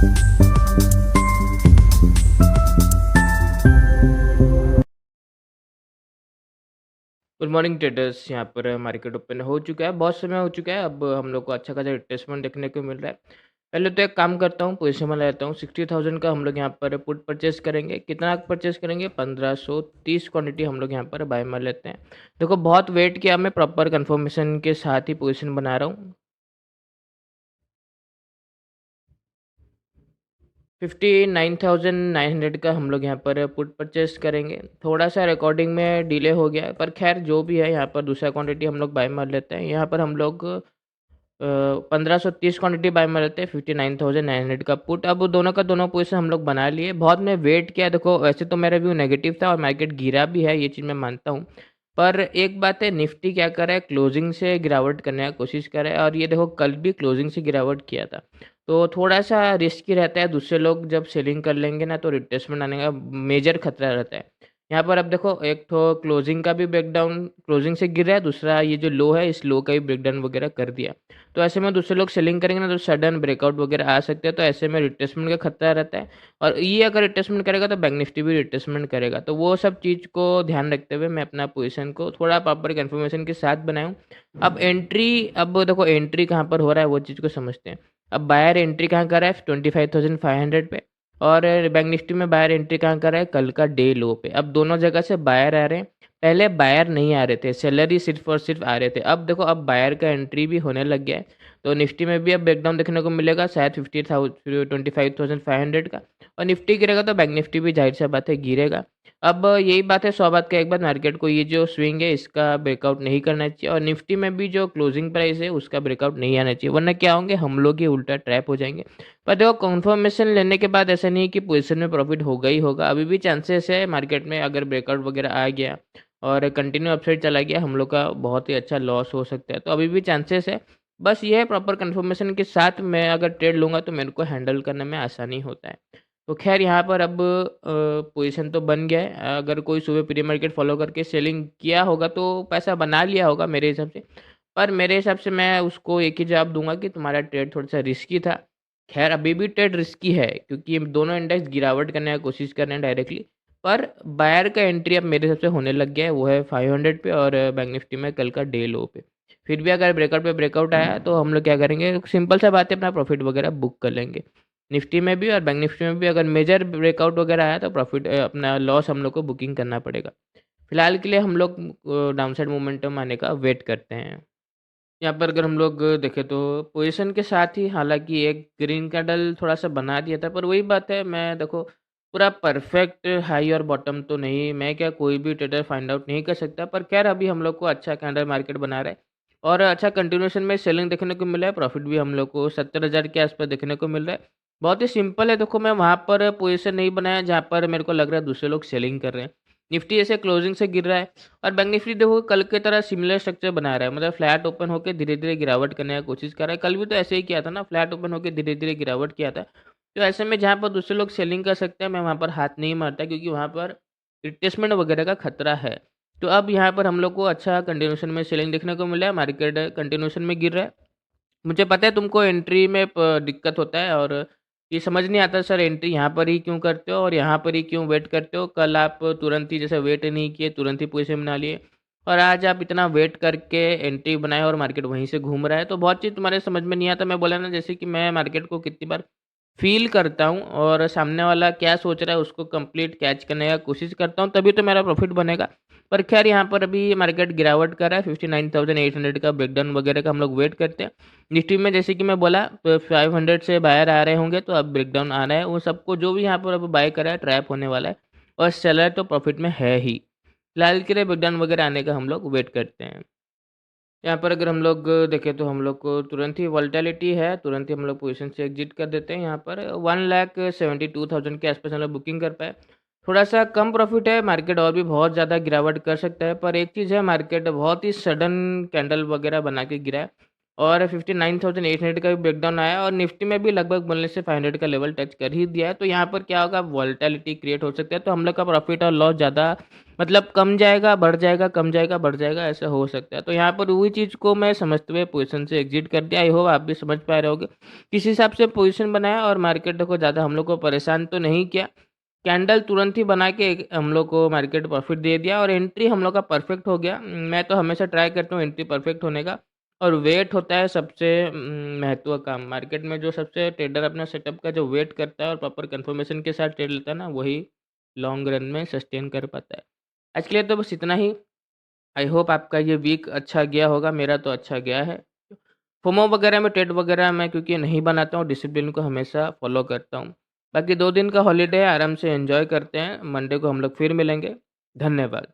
Good morning traders. यहाँ पर market open हो चुका है, बहुत समय हो चुका है। अब हम लोग को अच्छा खासा रिट्रेसमेंट देखने को मिल रहा है। पहले तो एक काम करता हूँ, पोजीशन में लेता हूँ 60,000 का। हम लोग यहाँ पर पुट परचेस करेंगे। कितना परचेस करेंगे? 1530 क्वांटिटी हम लोग यहाँ पर बाय में लेते हैं। देखो बहुत वेट किया, मैं प्रॉपर कंफर्मेशन के साथ ही पोजीशन बना रहा हूँ। 59,900 का हम लोग यहाँ पर पुट परचेस करेंगे। थोड़ा सा रिकॉर्डिंग में डिले हो गया है, पर खैर जो भी है, यहाँ पर दूसरा क्वांटिटी हम लोग बाय मार लेते हैं। यहाँ पर हम लोग 1530 क्वांटिटी बाय में रहते हैं, 59,900 का पुट। अब दोनों का दोनों पोजीशन हम लोग बना लिए। बहुत मैं वेट किया। देखो वैसे तो मेरा व्यू नेगेटिव था और मार्केट गिरा भी है, ये चीज़ मैं मानता हूँ। पर एक बात है, निफ्टी क्या कर रहा है, क्लोजिंग से गिरावट करने का कोशिश कर रहा है। और ये देखो कल भी क्लोजिंग से गिरावट किया था। तो थोड़ा सा रिस्की रहता है। दूसरे लोग जब सेलिंग कर लेंगे ना, तो रिट्रेसमेंट आने का मेजर खतरा रहता है। यहाँ पर अब देखो, एक तो क्लोजिंग का भी ब्रेकडाउन, क्लोजिंग से गिर रहा है। दूसरा ये जो लो है, इस लो का भी ब्रेकडाउन वगैरह कर दिया। तो ऐसे में दूसरे लोग सेलिंग करेंगे ना, तो सडन ब्रेकआउट वगैरह आ सकते हैं। तो ऐसे में रिट्रेसमेंट का खतरा रहता है। और ये अगर रिट्रेसमेंट करेगा तो बैंक निफ्टी भी रिट्रेसमेंट करेगा। तो वो सब चीज़ को ध्यान रखते हुए मैं अपना पोजीशन को थोड़ा प्रॉपर कन्फर्मेशन के साथ बनाऊँ। अब एंट्री, अब देखो एंट्री कहाँ पर हो रहा है वो चीज़ को समझते हैं। अब बायर एंट्री कहाँ कर रहा है? 25,500 पे। और बैंक निफ्टी में बायर एंट्री कहाँ कर रहा है? कल का डे लो पे। अब दोनों जगह से बायर आ रहे हैं। पहले बायर नहीं आ रहे थे, सेलर ही सिर्फ और सिर्फ आ रहे थे। अब देखो, अब बायर का एंट्री भी होने लग गया है। तो निफ्टी में भी अब ब्रेकडाउन देखने को मिलेगा, शायद 25,500 का। और निफ्टी गिरेगा तो बैंक निफ्टी भी जाहिर सी बात है गिरेगा। अब यही बात है, 100 बात का एक बात, मार्केट को ये जो स्विंग है इसका ब्रेकआउट नहीं करना चाहिए। और निफ्टी में भी जो क्लोजिंग प्राइस है उसका ब्रेकआउट नहीं आना चाहिए, वरना क्या होंगे, हम लोग ही उल्टा ट्रैप हो जाएंगे। पर देखो कंफर्मेशन लेने के बाद ऐसा नहीं है कि पोजीशन में प्रॉफिट होगा ही होगा। अभी भी चांसेस है मार्केट में, अगर ब्रेकआउट वगैरह आ गया और कंटिन्यू अपसाइड चला गया, हम लोग का बहुत ही अच्छा लॉस हो सकता है। तो अभी भी चांसेस है। बस ये है, प्रॉपर कंफर्मेशन के साथ मैं अगर ट्रेड लूँगा तो मेरे को हैंडल करने में आसानी होता है। तो खैर यहाँ पर अब पोजीशन तो बन गया है। अगर कोई सुबह प्री मार्केट फॉलो करके सेलिंग किया होगा तो पैसा बना लिया होगा मेरे हिसाब से। पर मेरे हिसाब से मैं उसको एक ही जवाब दूंगा कि तुम्हारा ट्रेड थोड़ा सा रिस्की था। खैर अभी भी ट्रेड रिस्की है, क्योंकि ये दोनों इंडेक्स गिरावट करने की कोशिश कर रहे हैं डायरेक्टली। पर बायर का एंट्री अब मेरे हिसाब से होने लग गया है, वो है 500 पे और बैंक निफ्टी में कल का डे लो पे। फिर भी अगर ब्रेकआउट पे ब्रेकआउट आया तो हम लोग क्या करेंगे, सिंपल सा बात है, अपना प्रॉफिट वगैरह बुक कर लेंगे। निफ्टी में भी और बैंक निफ्टी में भी अगर मेजर ब्रेकआउट वगैरह आया तो प्रॉफिट, अपना लॉस हम लोग को बुकिंग करना पड़ेगा। फिलहाल के लिए हम लोग डाउनसाइड मोमेंटम आने का वेट करते हैं। यहाँ पर अगर हम लोग देखें तो पोजीशन के साथ ही हालांकि एक ग्रीन कैंडल थोड़ा सा बना दिया था, पर वही बात है, मैं देखो पूरा परफेक्ट हाई और बॉटम तो नहीं, मैं क्या कोई भी ट्रेडर फाइंड आउट नहीं कर सकता। पर खैर अभी हम लोग को अच्छा कैंडल मार्केट बना रहा है और अच्छा कंटिन्यूशन में सेलिंग देखने को मिला है। प्रॉफिट भी हम लोग को 70,000 के आसपास देखने को मिल रहा है। बहुत ही सिंपल है। देखो मैं वहाँ पर पोजीशन नहीं बनाया जहाँ पर मेरे को लग रहा है दूसरे लोग सेलिंग कर रहे हैं। निफ्टी ऐसे क्लोजिंग से गिर रहा है और बैंक निफ्टी देखो कल की तरह सिमिलर स्ट्रक्चर बना रहा है, मतलब फ्लैट ओपन होकर धीरे धीरे गिरावट करने की कोशिश कर रहा है। कल भी तो ऐसे ही किया था ना, फ्लैट ओपन होकर धीरे धीरे गिरावट किया था। तो ऐसे में जहाँ पर दूसरे लोग सेलिंग कर सकते हैं, मैं वहाँ पर हाथ नहीं मारता, क्योंकि वहाँ पर रिट्रेसमेंट वगैरह का खतरा है। तो अब यहाँ पर हम लोग को अच्छा कंटिन्यूशन में सेलिंग देखने को मिला है, मार्केट कंटिन्यूशन में गिर रहा है। मुझे पता है तुमको एंट्री में दिक्कत होता है और ये समझ नहीं आता सर, एंट्री यहाँ पर ही क्यों करते हो और यहाँ पर ही क्यों वेट करते हो। कल आप तुरंत ही जैसे वेट नहीं किए, तुरंत ही पोजीशन बना लिए, और आज आप इतना वेट करके एंट्री बनाए और मार्केट वहीं से घूम रहा है। तो बहुत चीज़ तुम्हारे समझ में नहीं आता। मैं बोला ना, जैसे कि मैं मार्केट को कितनी बार फ़ील करता हूँ और सामने वाला क्या सोच रहा है उसको कंप्लीट कैच करने का कोशिश करता हूँ, तभी तो मेरा प्रॉफ़िट बनेगा। पर ख़ैर यहाँ पर अभी मार्केट गिरावट कर रहा है, 59,800 का ब्रेकडाउन वगैरह का हम लोग वेट करते हैं। निफ्टी में जैसे कि मैं बोला, 500 से बायर आ रहे होंगे तो अब ब्रेकडाउन आ रहा है। वो सबको जो भी यहाँ पर अब बाय कर रहा है ट्रैप होने वाला है, और सेलर तो प्रॉफिट में है ही। फिलहाल के लिए ब्रेकडाउन वगैरह आने का हम लोग वेट करते हैं। यहाँ पर अगर हम लोग देखें तो हम लोग को तुरंत ही वॉलेटिलिटी है, तुरंत ही हम लोग पोजीशन से एग्जिट कर देते हैं। यहाँ पर 1,72,000 के आसपास हम लोग बुकिंग कर पाए। थोड़ा सा कम प्रॉफिट है, मार्केट और भी बहुत ज़्यादा गिरावट कर सकता है। पर एक चीज़ है, मार्केट बहुत ही सडन कैंडल वगैरह बना के गिरा है और 59,800 का भी ब्रेकडाउन आया और निफ्टी में भी लगभग बोलने से 500 का लेवल टच कर ही दिया है। तो यहाँ पर क्या होगा, वॉलेटिलिटी क्रिएट हो सकता है, तो हम लोग का प्रॉफिट और लॉस ज़्यादा मतलब कम जाएगा, बढ़ जाएगा, कम जाएगा, बढ़ जाएगा, ऐसा हो सकता है। तो यहाँ पर वही चीज़ को मैं समझते हुए पोजीशन से एग्जिट कर दिया। आई होप आप भी समझ पा रहे होगे किस हिसाब से पोजीशन बनाया और मार्केट को ज़्यादा हम लोग को परेशान तो नहीं किया। कैंडल तुरंत ही बना के हम लोग को मार्केट प्रॉफिट दे दिया और एंट्री हम लोग का परफेक्ट हो गया। मैं तो हमेशा ट्राई करता हूँ एंट्री परफेक्ट होने का। और वेट होता है सबसे महत्व का मार्केट में, जो सबसे ट्रेडर अपना सेटअप का जो वेट करता है और प्रॉपर कंफर्मेशन के साथ ट्रेड लेता है ना, वही लॉन्ग रन में सस्टेन कर पाता है। आज के लिए तो बस इतना ही। आई होप आपका ये वीक अच्छा गया होगा, मेरा तो अच्छा गया है। फोमो वगैरह में ट्रेड वगैरह मैं क्योंकि नहीं बनाता हूँ, डिसिप्लिन को हमेशा फॉलो करता हूँ। बाकी 2 दिन का हॉलीडे है, आराम से एंजॉय करते हैं। मंडे को हम लोग फिर मिलेंगे। धन्यवाद।